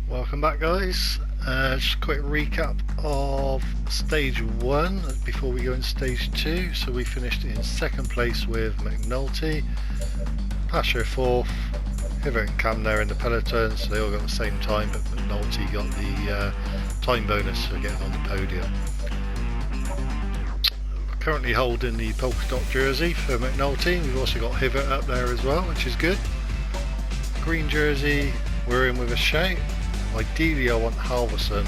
Welcome back, guys. Just a quick recap of stage 1 before we go into stage 2. So we finished in 2nd place with McNulty, Pasher 4th, Hibbert and Cam there in the peloton, so they all got the same time, but McNulty got the time bonus for getting on the podium. We're currently holding the polka dot jersey for McNulty. We've also got Hibbert up there as well, which is good. Green jersey, we're in with a shout. Ideally I want Halverson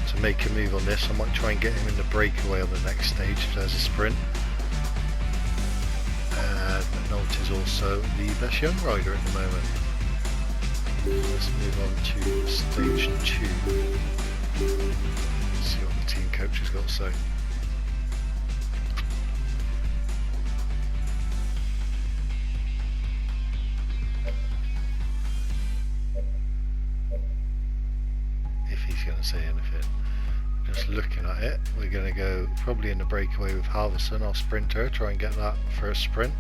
to make a move on this. I might try and get him in the breakaway on the next stage if there's a sprint. And McNulty's also the best young rider at the moment. Let's move on to stage 2. See what the team coach has got to say. Going to say anything. Just looking at it, we're going to go probably in the breakaway with Halverson, our sprinter, try and get that first sprint.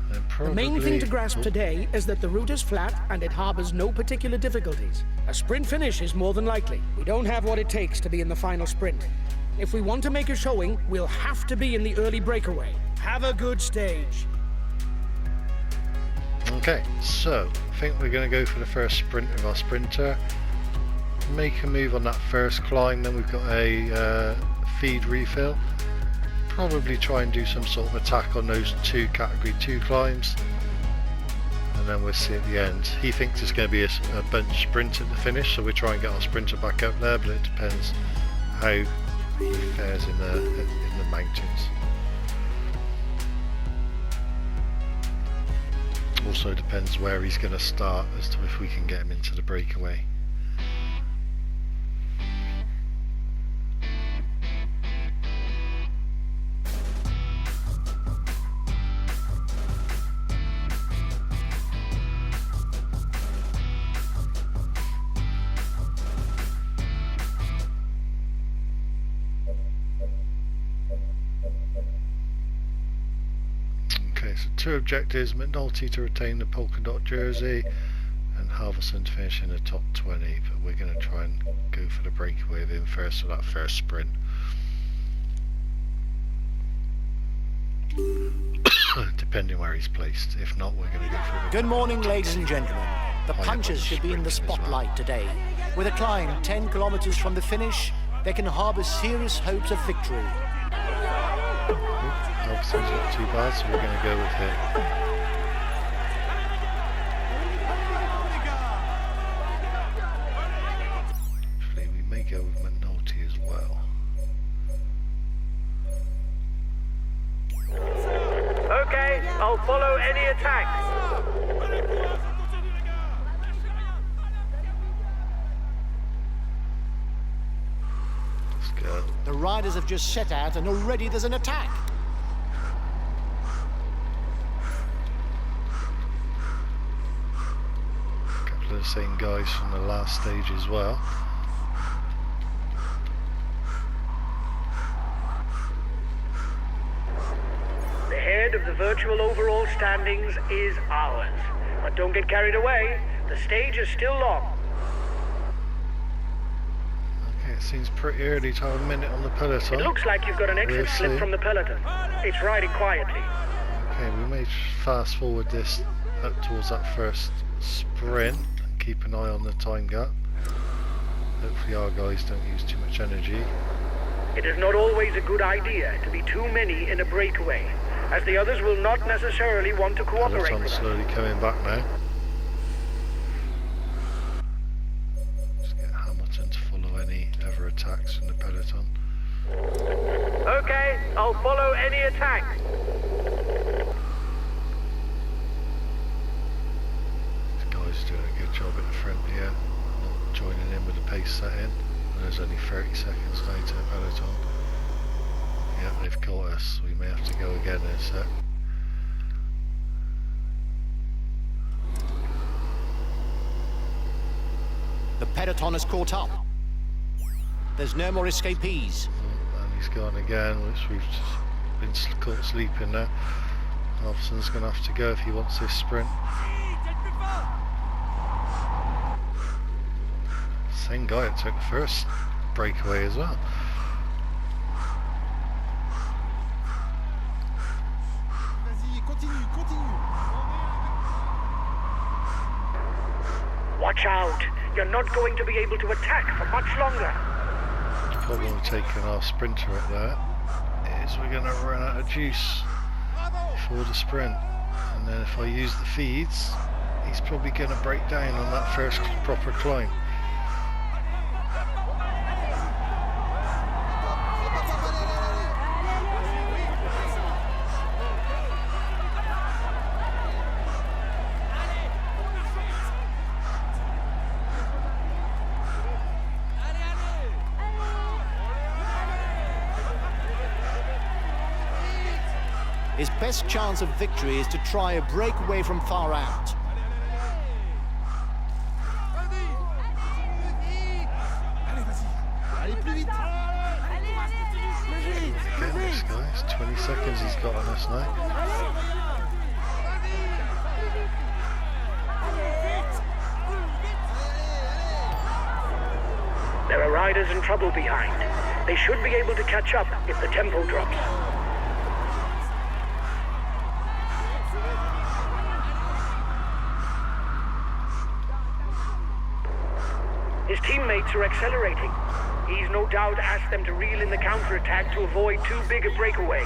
And probably, the main thing to grasp today is that the route is flat and it harbours no particular difficulties. A sprint finish is more than likely. We don't have what it takes to be in the final sprint. If we want to make a showing, we'll have to be in the early breakaway. Have a good stage. Okay, so I think we're going to go for the first sprint with our sprinter. Make a move on that first climb, then we've got a feed refill. Probably try and do some sort of attack on those 2 category 2 climbs, and then we'll see at the end. He thinks it's going to be a bunch sprint at the finish, so we'll try and get our sprinter back up there, but it depends how he fares in the mountains. Also depends where he's going to start as to if we can get him into the breakaway. So 2 objectives: McNulty to retain the polka dot jersey and Halverson to finish in the top 20, but we're going to try and go for the breakaway with him first for that first sprint. Depending where he's placed. If not, we're going to go for the... Good morning, ladies and gentlemen. The punchers should be in the spotlight today. With a climb 10 kilometers from the finish, they can harbour serious hopes of victory. Halverson's not too bad, so we're going to go with him. Actually, we may go with McNulty as well. Okay, I'll follow any attacks. Let's go. The riders have just set out and already there's an attack. The same guys from the last stage as well. The head of the virtual overall standings is ours. But don't get carried away. The stage is still long. Okay, it seems pretty early to have a minute on the peloton. It looks like you've got an exit slip from the peloton. It's riding quietly. Okay, we may fast forward this up towards that first sprint. Keep an eye on the time gap. Hopefully our guys don't use too much energy. It is not always a good idea to be too many in a breakaway, as the others will not necessarily want to cooperate. Peloton's slowly coming back now. Just get Hamilton to follow any other attacks from the peloton. Okay, I'll follow any attacks. Doing a good job at the front here, not joining in with the pace set in. And there's only 30 seconds now to the peloton. Yep, they've caught us. We may have to go again in a sec. The peloton has caught up. There's no more escapees. And he's gone again, which we've just been caught sleeping there. Halverson's going to have to go if he wants this sprint. Same guy that took the first breakaway as well. Watch out! You're not going to be able to attack for much longer. The problem with taking our sprinter at that is we're going to run out of juice before the sprint. And then if I use the feeds, he's probably going to break down on that first proper climb. His best chance of victory is to try a breakaway from far out. Getting this, guys. 20 seconds he's got on us now. There are riders in trouble behind. They should be able to catch up if the tempo drops. His teammates are accelerating. He's no doubt asked them to reel in the counterattack to avoid too big a breakaway.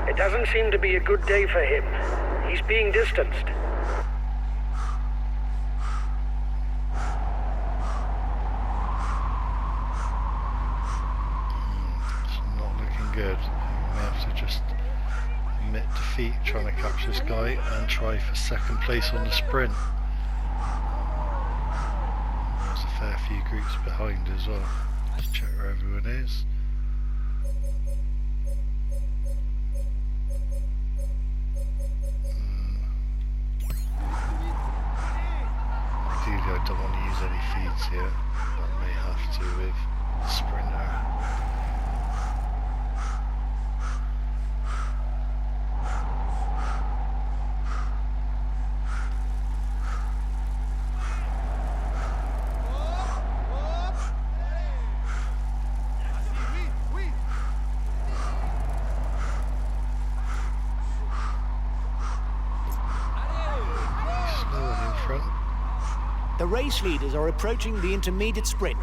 It doesn't seem to be a good day for him. He's being distanced. It's not looking good. We may have to just admit defeat trying to catch this guy and try for second place on the sprint. There's a fair few groups behind as well. Let's check where everyone is. Ideally I don't want to use any feeds here, but I may have to with the sprinter. The race leaders are approaching the intermediate sprint.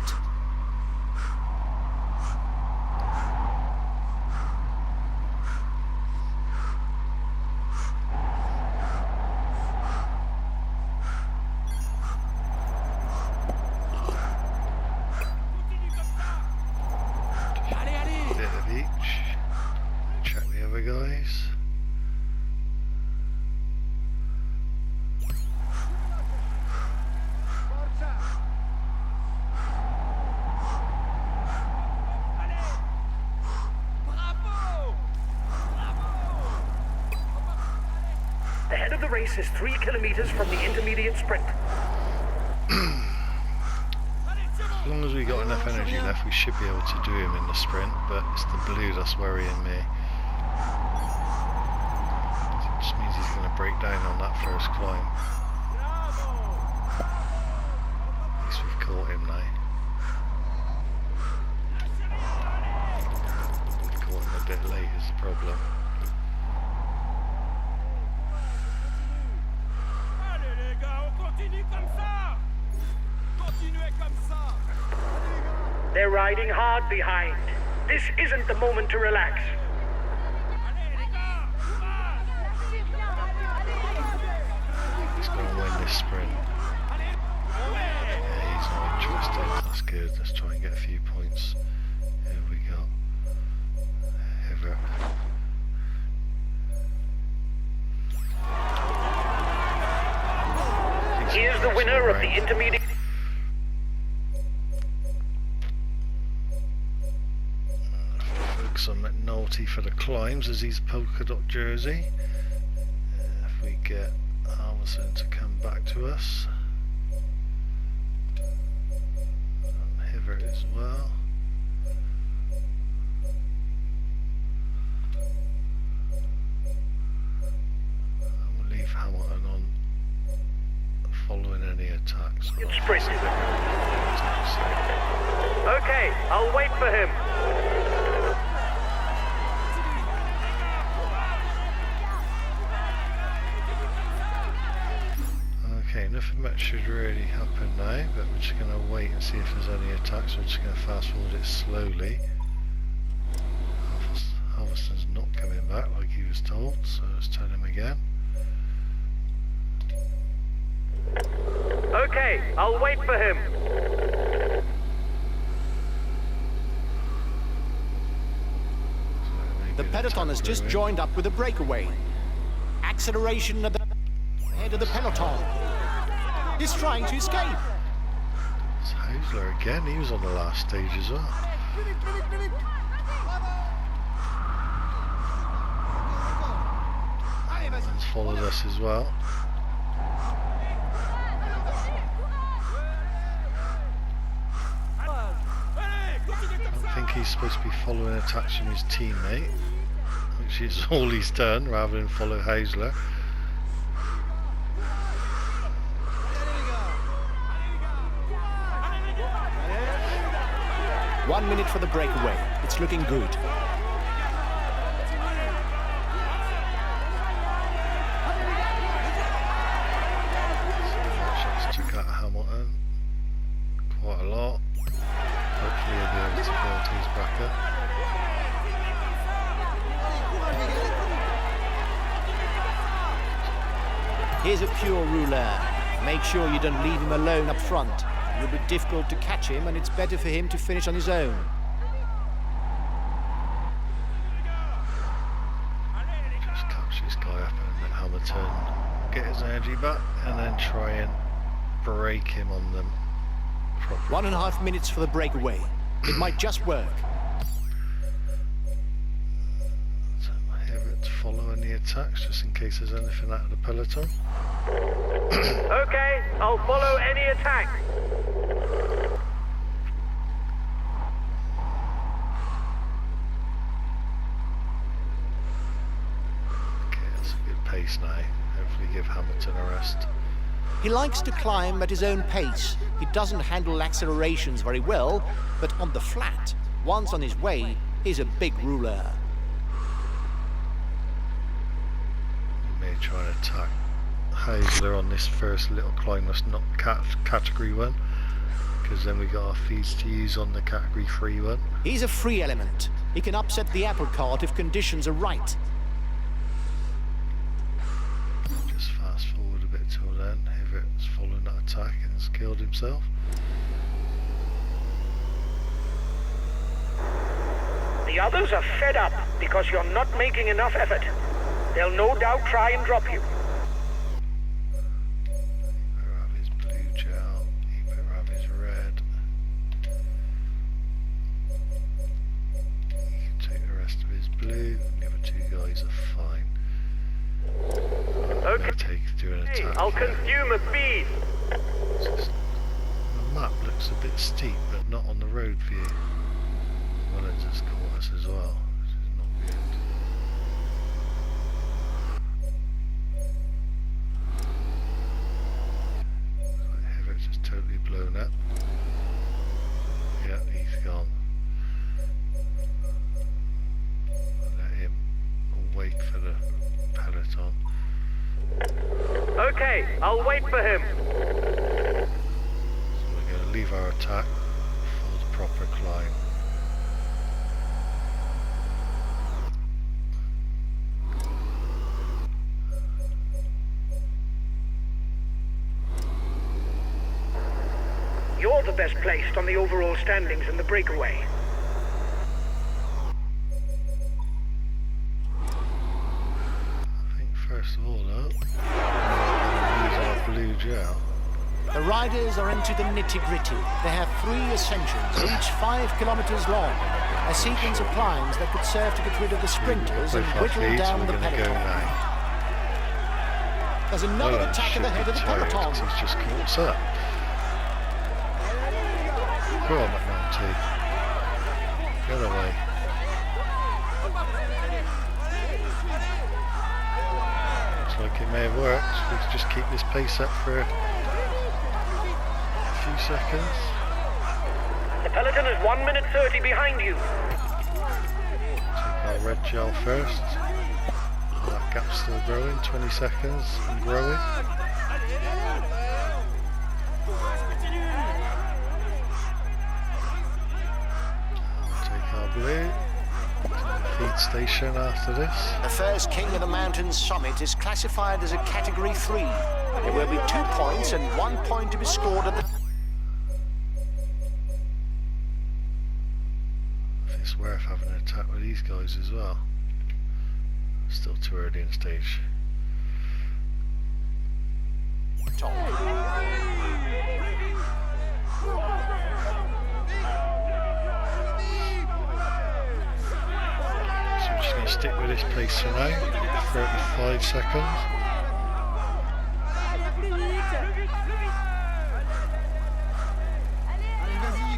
Bit of each. Check the other guys. The head of the race is 3 kilometers from the intermediate sprint. As long as we got enough energy left, we should be able to do him in the sprint, but it's the blue that's worrying me. It just means he's going to break down on that first climb. At least we've caught him now. We've caught him a bit late is the problem. They're riding hard behind. This isn't the moment to relax. He's going to win this sprint. Yeah, he's not interested. That's good. Let's try and get a few points. Here we go. Ever. Here's the winner of the intermediate. Focus on McNulty for the climbs as he's a polka dot jersey. If we get Allison to come back to us. And Hibbert as well. And we'll leave Hamilton on following any attacks. It's sprint. Okay, I'll wait for him. Okay, nothing much should really happen now, but we're just going to wait and see if there's any attacks. We're just going to fast forward it slowly. Halverson's not coming back like he was told, so let's tell him again. Okay, I'll wait for him. The peloton has just joined up with the breakaway. Acceleration at the head of the peloton. He's trying to escape. It's Hausler again, he was on the last stage as well. Hamilton's followed us as well. I think he's supposed to be following attacks from his teammate, which is all he's done, rather than follow Hausler. 1 minute for the breakaway. It's looking good. Shots took out Hamilton quite a lot. Hopefully he'll be able to build his back up. Here's a pure rouleur. Make sure you don't leave him alone up front. It will be difficult to catch him, and it's better for him to finish on his own. Just catch this guy up and let Hamilton get his energy back, and then try and break him on them properly. 1.5 minutes for the breakaway. It might just work. So Hibbert to follow any attacks, just in case there's anything out of the peloton. Okay, I'll follow any attack. Okay, that's a good pace now. Hopefully give Hamilton a rest. He likes to climb at his own pace. He doesn't handle accelerations very well, but on the flat, once on his way, he's a big rouleur. We may try and attack Hausler on this first little climb that's not category 1, because then we got our feeds to use on the category 3 one. He's a free element. He can upset the apple cart if conditions are right. Just fast forward a bit till then. Hibbert's following that attack and has killed himself. The others are fed up because you're not making enough effort. They'll no doubt try and drop you. Better have his blue gel, he better have his red. He can take the rest of his blue, and the other two guys are fine. Okay, Do an attack. I'll here. consume a feed. The map looks a bit steep, but not on the road view. Well, it just caught us as well, which is not good. Hibbert's just totally blown up. Yeah, he's gone. Let him wait for the peloton. Okay, I'll wait for him. So we're going to leave our attack for the proper climb. You're the best placed on the overall standings in the breakaway. I think first of all though, we're going to use our blue gel. The riders are into the nitty-gritty. They have 3 ascensions, each 5 kilometers long. A sequence of climbs that could serve to get rid of the sprinters and Both our whittle feeds, down we're the going to go peloton. now. There's another attack at the head of the peloton. He's just caught us up. Go on, McNulty. Get away. Looks like it may have worked. We can just keep this pace up for a few seconds. The peloton is 1 minute 30 behind you. Take our red gel first. That gap's still growing, 20 seconds and growing. Take our blue to the feed station after this. The first King of the Mountains summit is classified as a Category 3. There will be 2 points and 1 point to be scored at the... It's worth having an attack with these guys as well. Still too early in stage. top. So we're just going to stick with this pace for now. 35 seconds.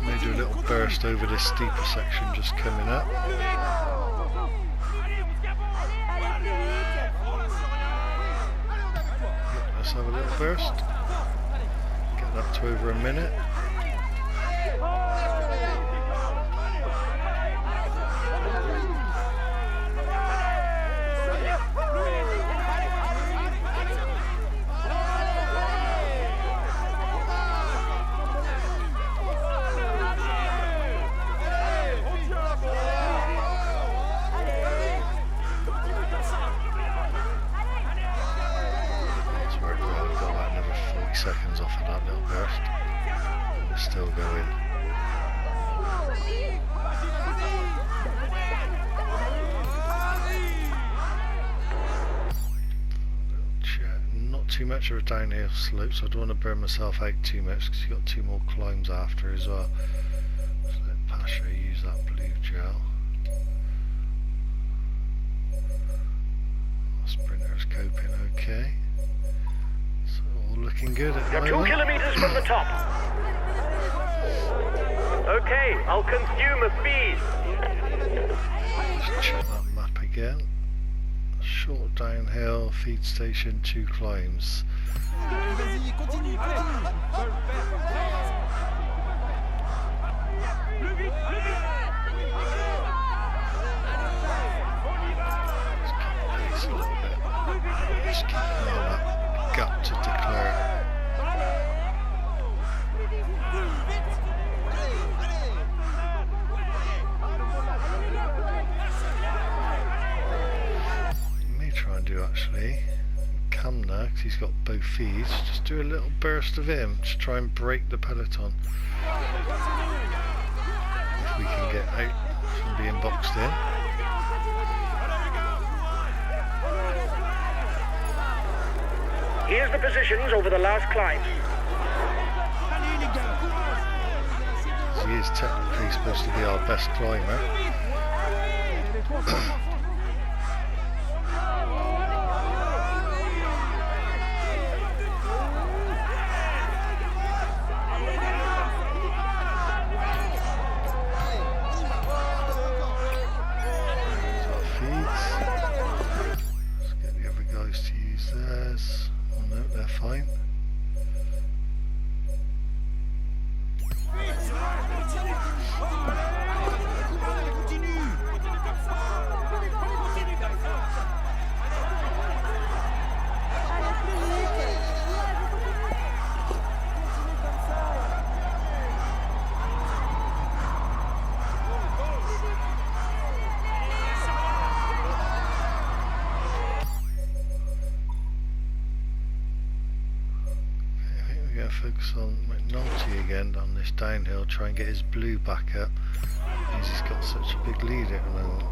May do a little burst over this steeper section just coming up. Let's have a little burst. Get up to over a minute. Seconds off of that little burst. We're still going. Not too much of a downhill slope, so I don't want to burn myself out too much because you've got 2 more climbs after as well. So let Pasha use that blue gel. Our sprinter's coping okay. Looking good at the You're 2 moment. kilometers from the top. Okay, I'll consume a feed. Just check that map again. Short downhill, feed station, 2 climbs. Let's keep the pace a little bit. Just keep an eye on that gap to declare. You may try and do actually Camna, because he's got both feeds, just do a little burst of him to try and break the peloton. If we can get out from being boxed in. Here's the positions over the last climb. He is technically supposed to be our best climber. There's our feeds. Let's get the other guys to use theirs. Oh no, they're fine. Focus on McNulty again on this downhill, try and get his blue back up because he's got such a big lead at the moment.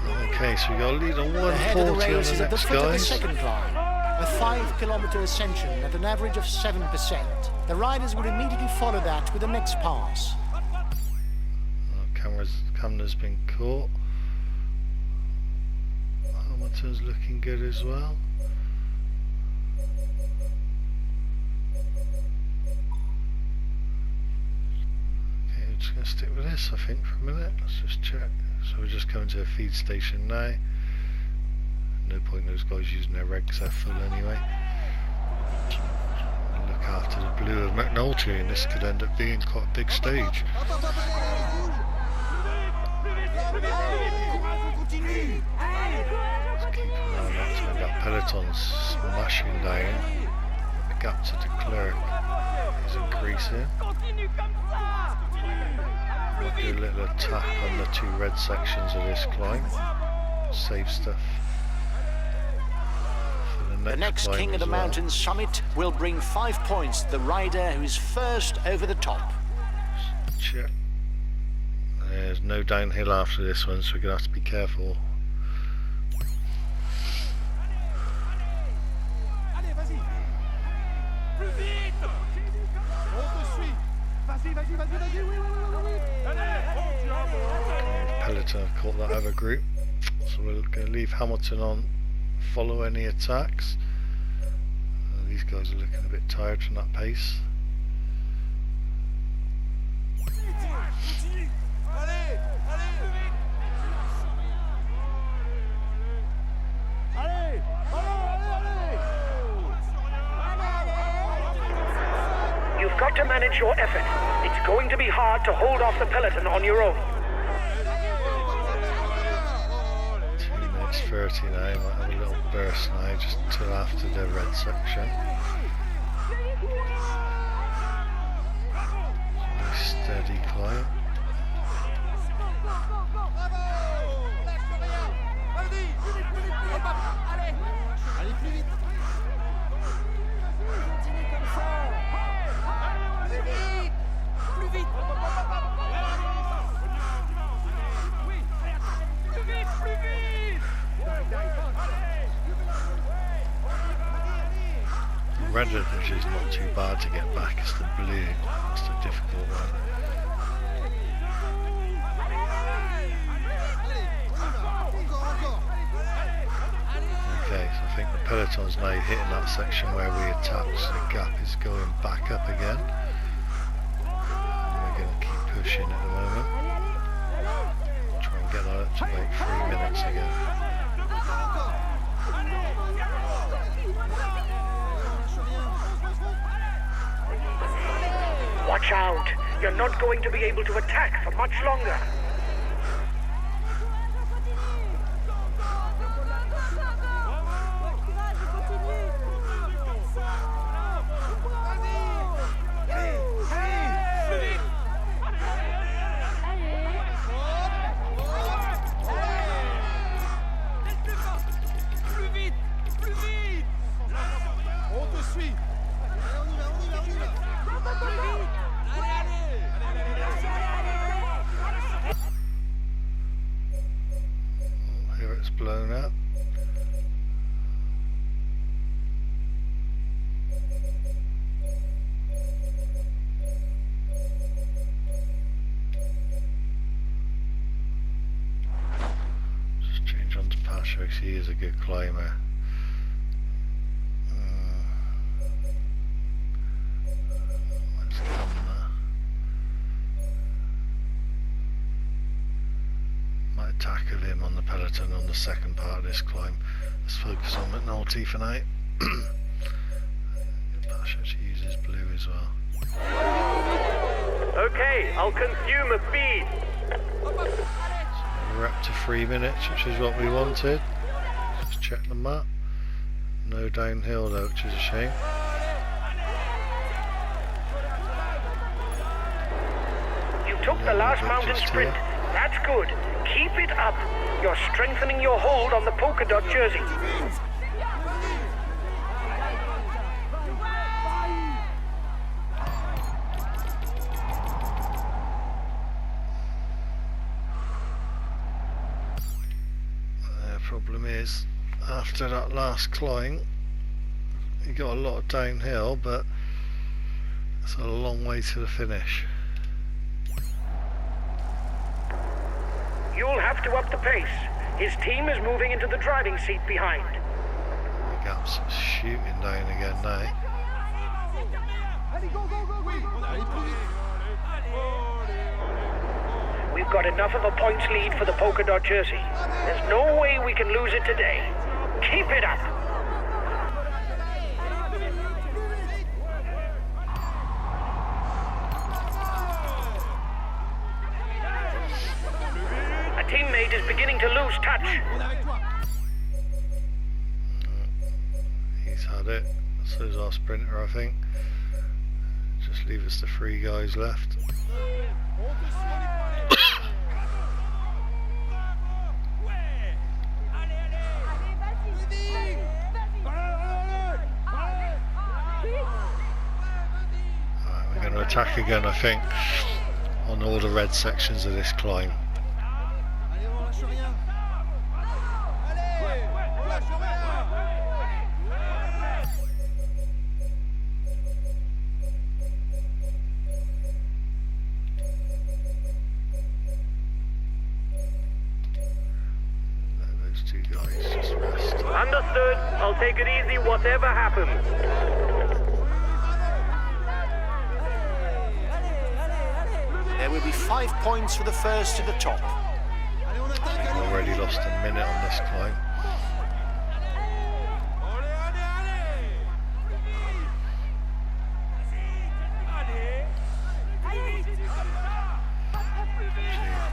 Okay, so we got a lead on The head of the 140 on race is the at the next foot of the guys. second climb. A 5-kilometre ascension at an average of 7%. The riders will immediately follow that with the next pass. Camera's been caught. Hamilton's looking good as well. Okay, we're just going to stick with this, I think, for a minute. Let's just check. So we're just coming to a feed station now. No point in those guys using their red because they're full anyway. And look after the blue of McNulty, and this could end up being quite a big stage. Just keep an eye on that. So that peloton's smashing down. The gap to the clerk is increasing. We'll do a little attack on the two red sections of this climb. Save stuff. The next climb king of the as well. mountain summit will bring 5 points to the rider who is first over the top. Check. There's no downhill after this one, so we're going to have to be careful. Peloton have caught that other group, so we're going to leave Hamilton on, follow any attacks. These guys are looking a bit tired from that pace. You've got to manage your effort. It's going to be hard to hold off the peloton on your own. 2 minutes 30 now, might have a little burst now, just till after the red section. Nice steady climb. Red which is not too bad to get back, it's the blue, that's the difficult one. Okay, so I think the peloton's now hitting that section where we attacked, so the gap is going back up again. And we're going to keep pushing at the moment. Try and get that up to about 3 minutes again. Watch out! You're not going to be able to attack for much longer. Here it's blown up. Just change on to Patrick, he is a good climber. Where's Camna? Might attack of him on the peloton on the second part of this climb. Let's focus on McNulty for now. Patrick uses blue as well. Okay, I'll consume a feed. We're up to 3 minutes, which is what we wanted. Just check the map. No downhill though, which is a shame. You took the last mountain just sprint. here. That's good. Keep it up. You're strengthening your hold on the polka dot jersey. is, after that last climb, you got a lot of downhill, but it's a long way to the finish. You'll have to up the pace. His team is moving into the driving seat behind. The gap's shooting down again now. We've got enough of a points lead for the polka dot jersey. There's no way we can lose it today. Keep it up. A teammate is beginning to lose touch. He's had it. So's our sprinter, I think. Just leave us the 3 guys left. We're going to attack again, I think, on all the red sections of this climb. Those 2 guys just rest. Understood. I'll take it easy whatever happens. There will be 5 points for the first to the top. I've already lost a minute on this climb.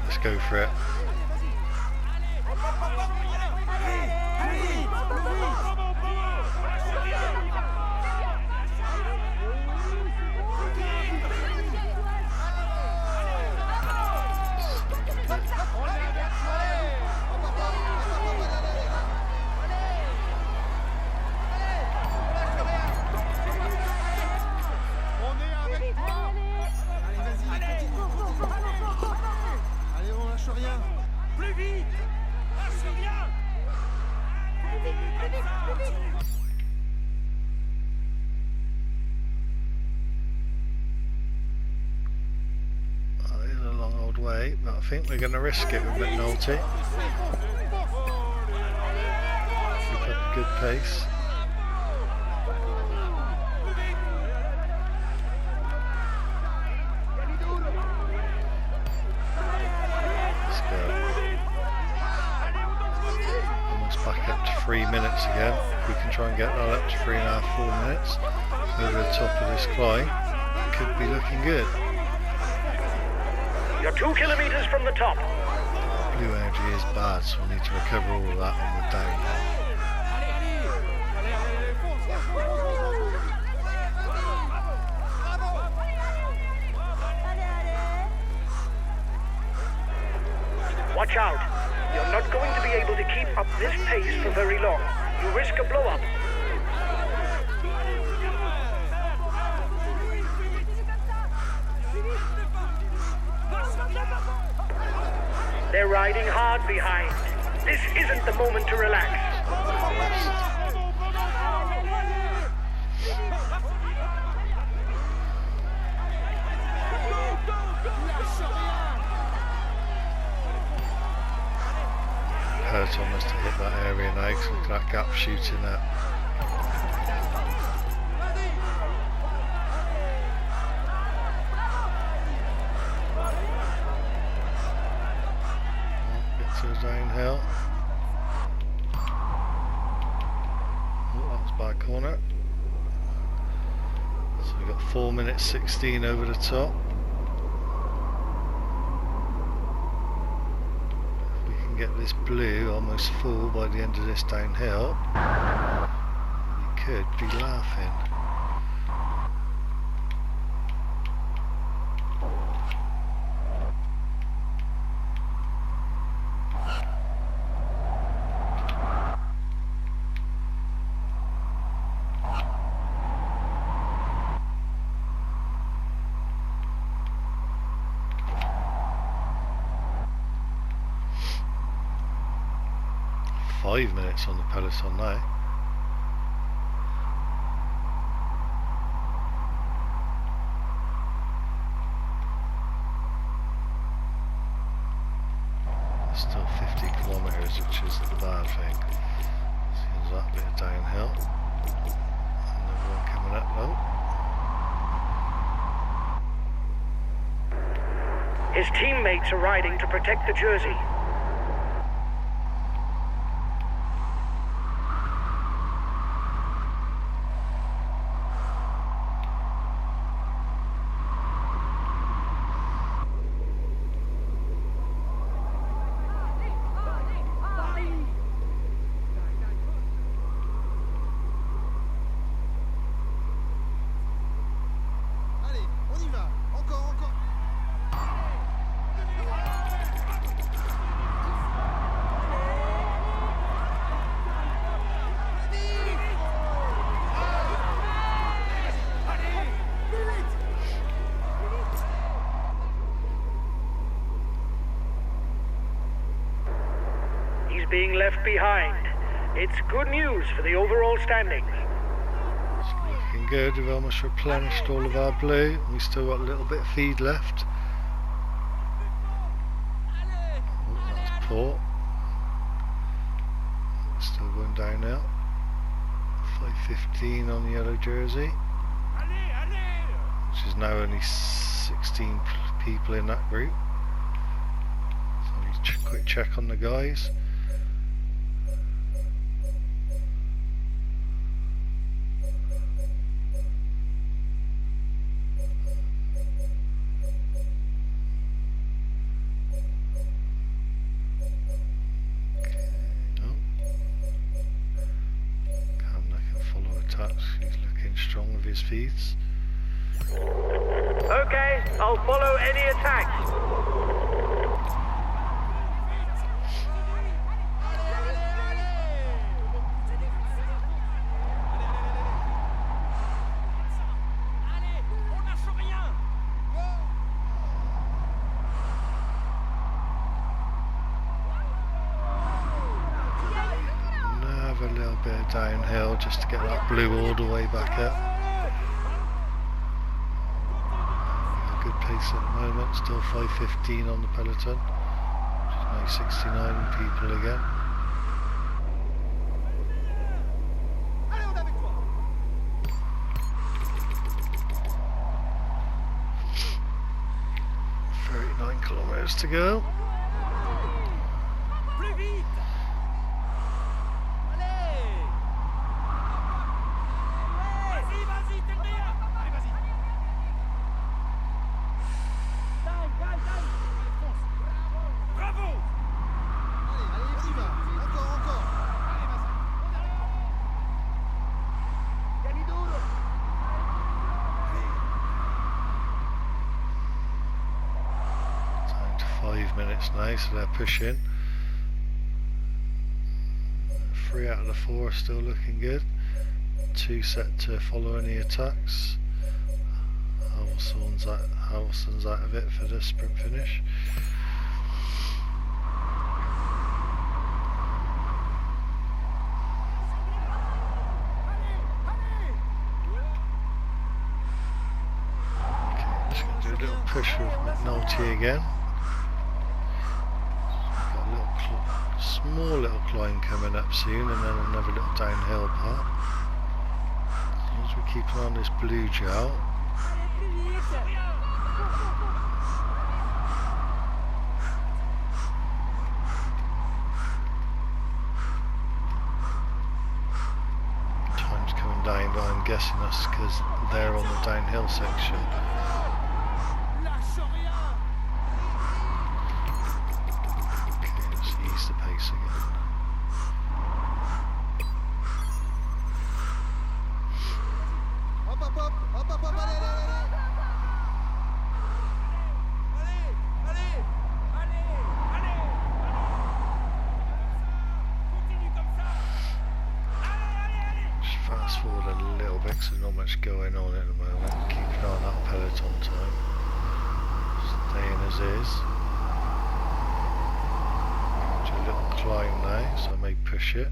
Let's go for it. Way, but I think we're going to risk it with McNulty. Keep up a good pace. Let's go. Almost back up to 3 minutes again. If we can try and get that up to 3.5, 4 minutes over the top of this climb, it could be looking good. You're 2 kilometers from the top. Blue energy is bad, so we need to recover all of that on the downhill. Watch out. You're not going to be able to keep up this pace for very long. You risk a blow-up. They're riding hard behind. This isn't the moment to relax. Hurt on us to hit that area now because look at that gap shooting up. Downhill. Oh, that was by a corner. So we've got 4 minutes 16 over the top. If we can get this blue almost full by the end of this downhill, we could be laughing. 5 minutes on the peloton now. Still 50 kilometers, which isn't a bad thing. Seems that bit of downhill. Another one coming up low. His teammates are riding to protect the jersey. Being left behind. It's good news for the overall standings. It's looking good. We've almost replenished all of our blue. We still got a little bit of feed left. Oh, that's poor. Still going down now. 5:15 on the yellow jersey, which is now only 16 people in that group. So quick check on the guys. He's looking strong with his feeds. Okay, I'll follow any attacks. A little bit of downhill just to get that blue all the way back up. A good pace at the moment, still 5:15 on the peloton, which is now 69 people again. .39 kilometers to go. Minutes now, so they're pushing. 3 out of the 4 still looking good. 2 set to follow any attacks. Halverson's out of it for the sprint finish. Okay, just going to do a little push with McNulty again. Small little climb coming up soon, and then another little downhill part. As long as we keep on this blue gel. Time's coming down, but I'm guessing that's because they're on the downhill section. The pace again. Just fast forward a little bit because there's not much going on at the moment. Keep an eye on that peloton time. Staying as is. A little climb now, so I may push it.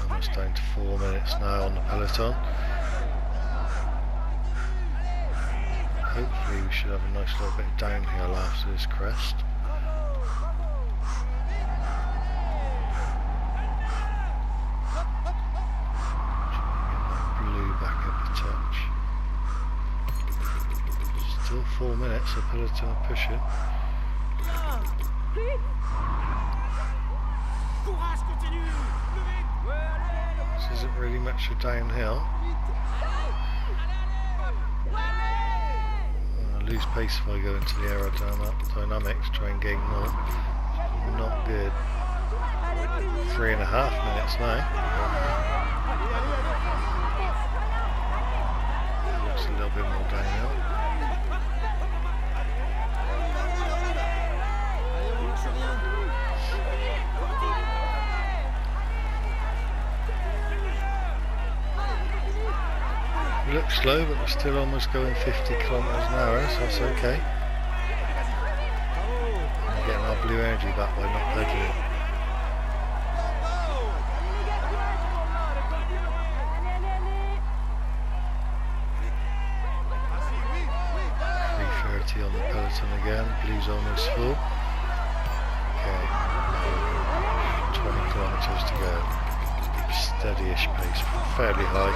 Almost down to 4 minutes now on the peloton. Hopefully we should have a nice little bit of downhill after this crest. Blue back up a touch. Still 4 minutes, the peloton pushing. This isn't really much of downhill. I lose pace if I go into the aerodynamics, try and gain more. Not good. 3.5 minutes now. Looks a little bit more downhill. It looks slow, but we're still almost going 50 kilometers an hour, so that's okay. We're getting our blue energy back by not pedaling. On the peloton again, blue's almost full. Okay, 20 kilometers to go. Steady-ish pace, fairly high.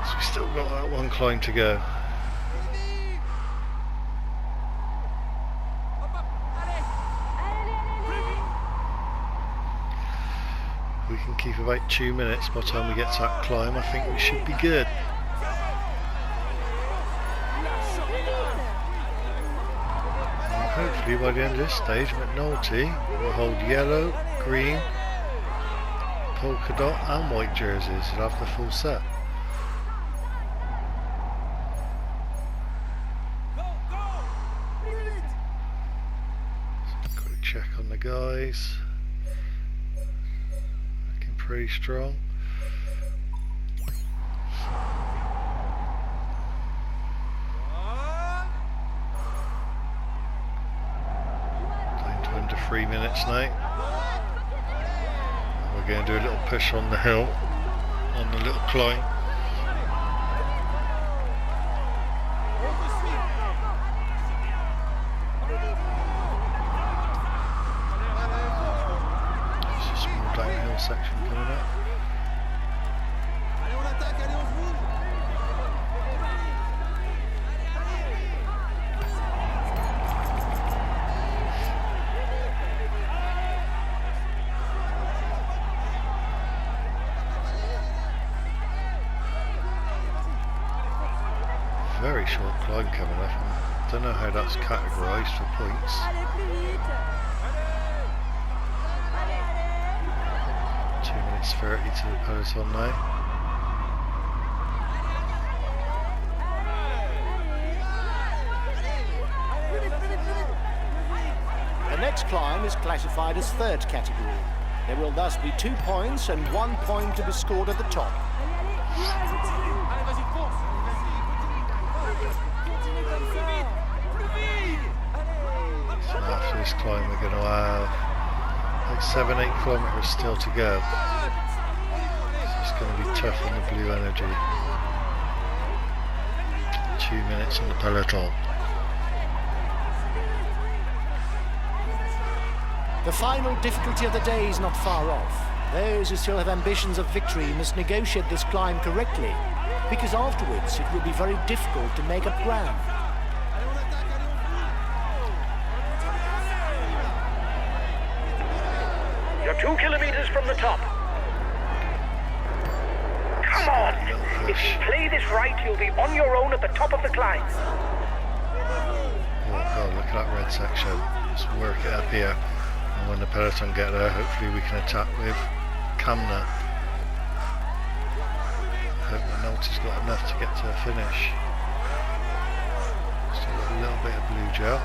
So we've still got that one climb to go. If we can keep about 2 minutes by the time we get to that climb, I think we should be good. Hopefully by the end of this stage, McNulty will hold yellow, green, polka dot and white jerseys. He'll have the full set. So quick check on the guys. Looking pretty strong. Down to 3 minutes now. We're going to do a little push on the hill, on the little climb. There's a small downhill section coming up. Very short climb coming up. I don't know how that's categorised for points. 2 minutes 30 to the peloton now. The next climb is classified as third category. There will thus be 2 points and 1 point to be scored at the top. After this climb we're going to have like 7-8 kilometres still to go. So it's going to be tough on the blue energy. 2 minutes on the peloton. The final difficulty of the day is not far off. Those who still have ambitions of victory must negotiate this climb correctly, because afterwards it will be very difficult to make up ground. You're 2 kilometers from the top. Come on! If you play this right, you'll be on your own at the top of the climb. Oh god, look at that red section. Let's work it up here. And when the peloton get there, hopefully we can attack with Camna. Hope McNulty's got enough to get to the finish. Still got a little bit of blue gel.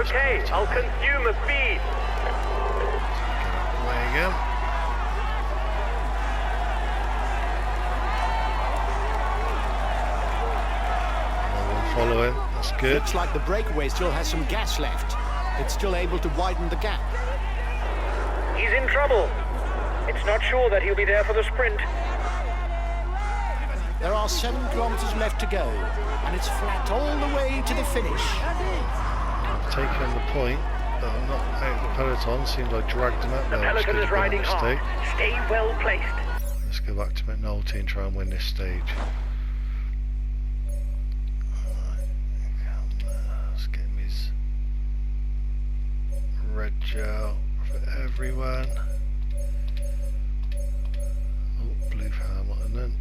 Okay, I'll consume a feed. Get out of the way again. Following, that's good. Looks like the breakaway still has some gas left. It's still able to widen the gap. He's in trouble. It's not sure that he'll be there for the sprint. There are 7 kilometers left to go, and it's flat all the way to the finish. I've taken the point, but I'm not out of the peloton. Seems I dragged him out The there. peloton is riding hard. Stay well placed. Let's go back to McNulty and try and win this stage. Let's get him his red gel for everyone. Oh, blue helmet and then.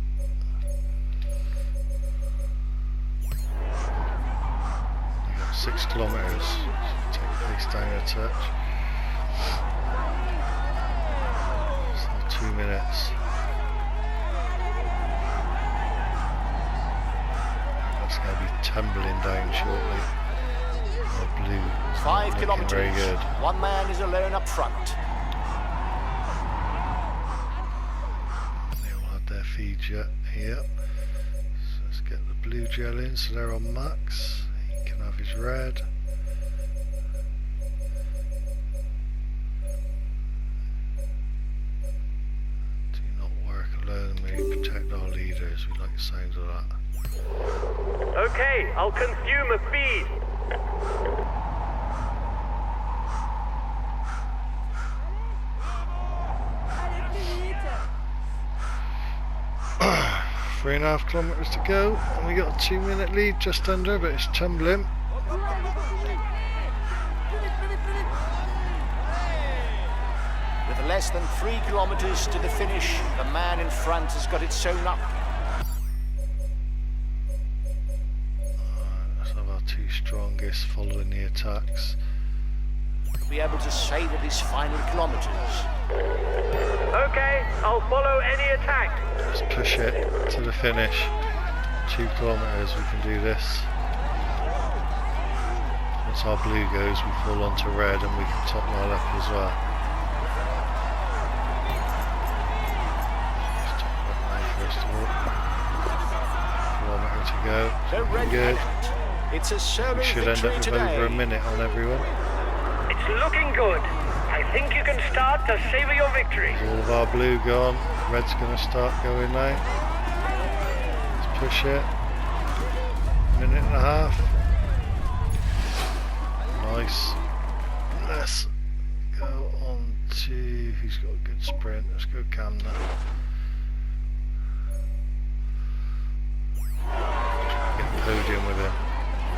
We got 6 kilometres. Take the pace down a touch. So 2 minutes. That's going to be tumbling down shortly. The blue. 5 kilometers. Very good. One man is alone up front. They all had their feeds yet. Yep. So let's get the blue gel in. So they're on max. He can have his red. Do not work alone. We protect our leaders. We like the sound of that. Okay, I'll consume a feed. Three and a half kilometres to go, and we got a 2-minute lead just under, but it's tumbling. With less than 3 kilometers to the finish, the man in front has got it sewn up. Let's have our 2 strongest following the attacks. To be able to savour these final kilometers. Okay, I'll follow any attack. Let's push it to the finish. 2 kilometres, we can do this. Once our blue goes, we fall onto red and we can top that up as well. Let's top that now first of all. Kilometre to go. The red Good. helmet. It's a solo We should end up victory with today. over a minute on everyone. It's looking good. I think you can start to savor your victory. All of our blue gone. Red's going to start going now. Let's push it. Minute and a half. Nice. Let's go on to who's got a good sprint. Let's go Cam now. Get the podium with him.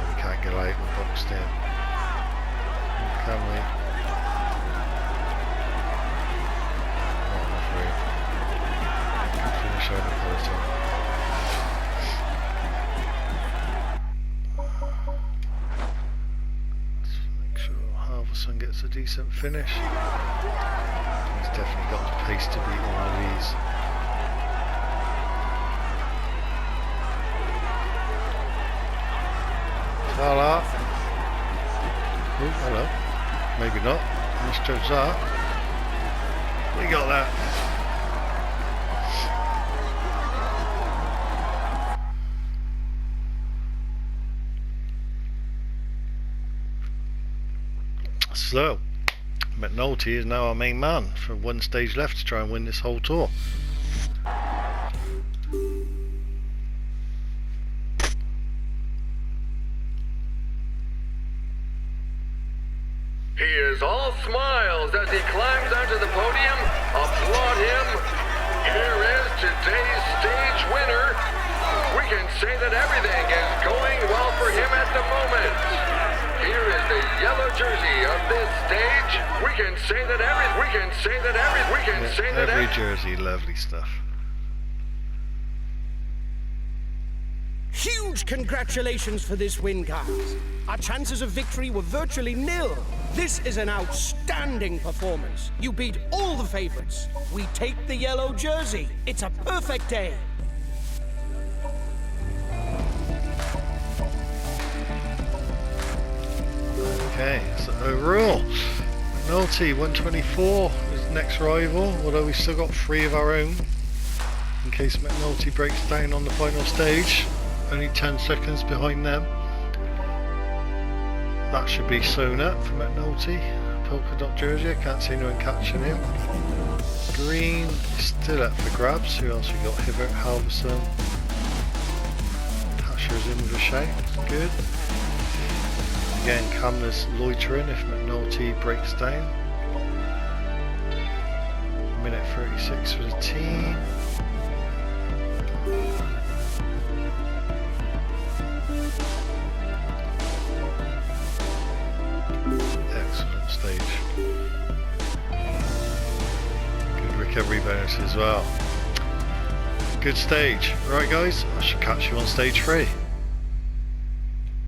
We can't get out. We're boxed in. Can we? Finish on the peloton. Let's make sure Halverson gets a decent finish. He's definitely got the pace to beat one of these. Voila. Oh, hello. Maybe not. Misjudged that. We got that. So, McNulty is now our main man for 1 stage left to try and win this whole tour. He is all smiles as he climbs onto the podium. Applaud him. Here is today's stage winner. We can say that everything is going well for him at the moment. Here is the yellow jersey of this stage. We can say that Every jersey, lovely stuff. Huge congratulations for this win, guys. Our chances of victory were virtually nil. This is an outstanding performance. You beat all the favorites. We take the yellow jersey. It's a perfect day. Okay, so overall, McNulty 124 is next rival, although we've still got 3 of our own in case McNulty breaks down on the final stage. Only 10 seconds behind them. That should be sewn up for McNulty. Polka dot jersey, I can't see anyone catching him. Green is still up for grabs. Who else we got? Hibbert, Halverson. Tasher's in with a shout. Good. Again, Camler's loitering if McNulty breaks down. Minute 36 for the team. Excellent stage. Good recovery bonus as well. Good stage. Right guys, I shall catch you on stage 3.